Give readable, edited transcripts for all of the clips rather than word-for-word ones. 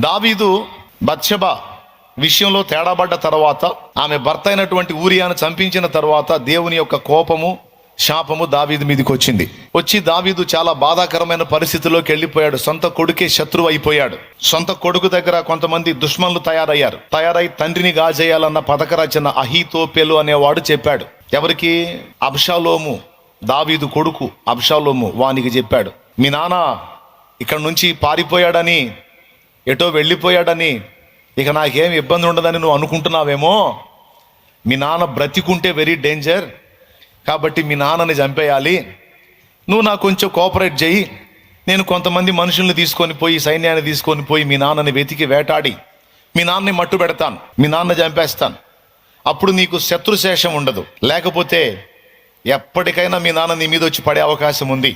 దావీదు బత్షెబ విషయంలో తేడాబడ్డ తర్వాత, ఆమె భర్త అయినటువంటి ఊరియాను చంపించిన తర్వాత దేవుని యొక్క కోపము, శాపము దావీదు మీదకి వచ్చి దావీదు చాలా బాధాకరమైన పరిస్థితిలోకి వెళ్ళిపోయాడు. సొంత కొడుకే శత్రువు అయిపోయాడు. సొంత కొడుకు దగ్గర కొంతమంది దుష్మన్లు తయారై తండ్రిని గాజేయాలన్న పథక రచన అహీతోపెలు అనేవాడు చెప్పాడు. ఎవరికి? అబ్షాలోము, దావీదు కొడుకు అబ్షాలోము వానికి చెప్పాడు, మీ నాన్న ఇక్కడ నుంచి పారిపోయాడని, ఎటో వెళ్ళిపోయాడని, ఇక నాకేం ఇబ్బంది ఉండదని నువ్వు అనుకుంటున్నావేమో. మీ నాన్న బ్రతికుంటే వెరీ డేంజర్, కాబట్టి మీ నాన్నని చంపేయాలి. నువ్వు నాకు కొంచెం కోఆపరేట్ చేయి, నేను కొంతమంది మనుషుల్ని తీసుకొని పోయి, సైన్యాన్ని తీసుకొని పోయి మీ నాన్నని వెతికి వేటాడి మీ నాన్నని మట్టు పెడతాను, మీ నాన్న చంపేస్తాను. అప్పుడు నీకు శత్రుశేషం ఉండదు. లేకపోతే ఎప్పటికైనా మీ నాన్న నీ మీద వచ్చి పడే అవకాశం ఉంది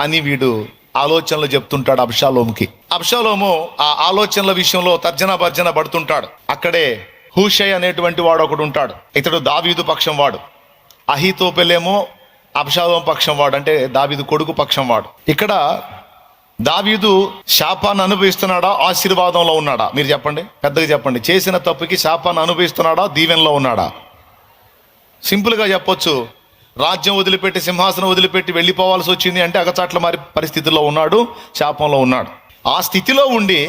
అని వీడు ఆలోచనలు చెప్తుంటాడు అబ్షాలోముకి. అబ్షాలోము ఆ ఆలోచనల విషయంలో తర్జన భర్జన పడుతుంటాడు. అక్కడే హూషై అనేటువంటి వాడు ఒకడు ఉంటాడు. ఇతడు దావీదు పక్షం వాడు. అహీతోపెలేమో అబ్షాలోము పక్షం వాడు, అంటే దావీదు కొడుకు పక్షం వాడు. ఇక్కడ దావీదు శాపాన్ని అనుభవిస్తున్నాడా, ఆశీర్వాదంలో ఉన్నాడా? మీరు చెప్పండి, పెద్దగా చెప్పండి. చేసిన తప్పుకి శాపాన్ని అనుభవిస్తున్నాడా, దీవెనలో ఉన్నాడా? సింపుల్గా చెప్పొచ్చు, రాజ్యం వదిలిపెట్టి, సింహాసనం వదిలిపెట్టి వెళ్ళిపోవాల్సి వచ్చింది అంటే అగచాట్ల మారి పరిస్థితుల్లో ఉన్నాడు, శాపంలో ఉన్నాడు. ఆ స్థితిలో ఉండి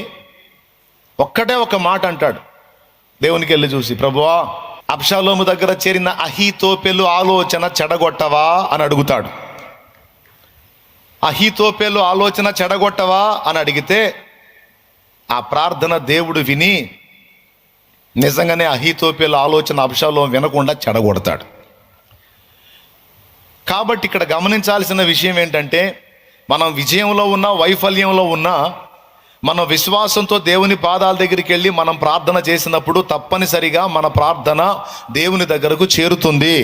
ఒక్కటే ఒక మాట అంటాడు దేవునికి వెళ్ళి చూసి, ప్రభువా అబ్షాలోము దగ్గర చేరిన అహీతోపెలు ఆలోచన చెడగొట్టవా అని అడుగుతాడు. అహీతోపెలు ఆలోచన చెడగొట్టవా అని అడిగితే ఆ ప్రార్థన దేవుడు విని నిజంగానే అహీతోపెలు ఆలోచన అబ్షాలోము వినకుండా చెడగొడతాడు. కాబట్టి ఇక్కడ గమనించాల్సిన విషయం ఏంటంటే, మనం విజయంలో ఉన్నా, వైఫల్యంలో ఉన్నా, మన విశ్వాసంతో దేవుని పాదాల దగ్గరికి వెళ్ళి మనం ప్రార్థన చేసినప్పుడు తప్పనిసరిగా మన ప్రార్థన దేవుని దగ్గరకు చేరుతుంది.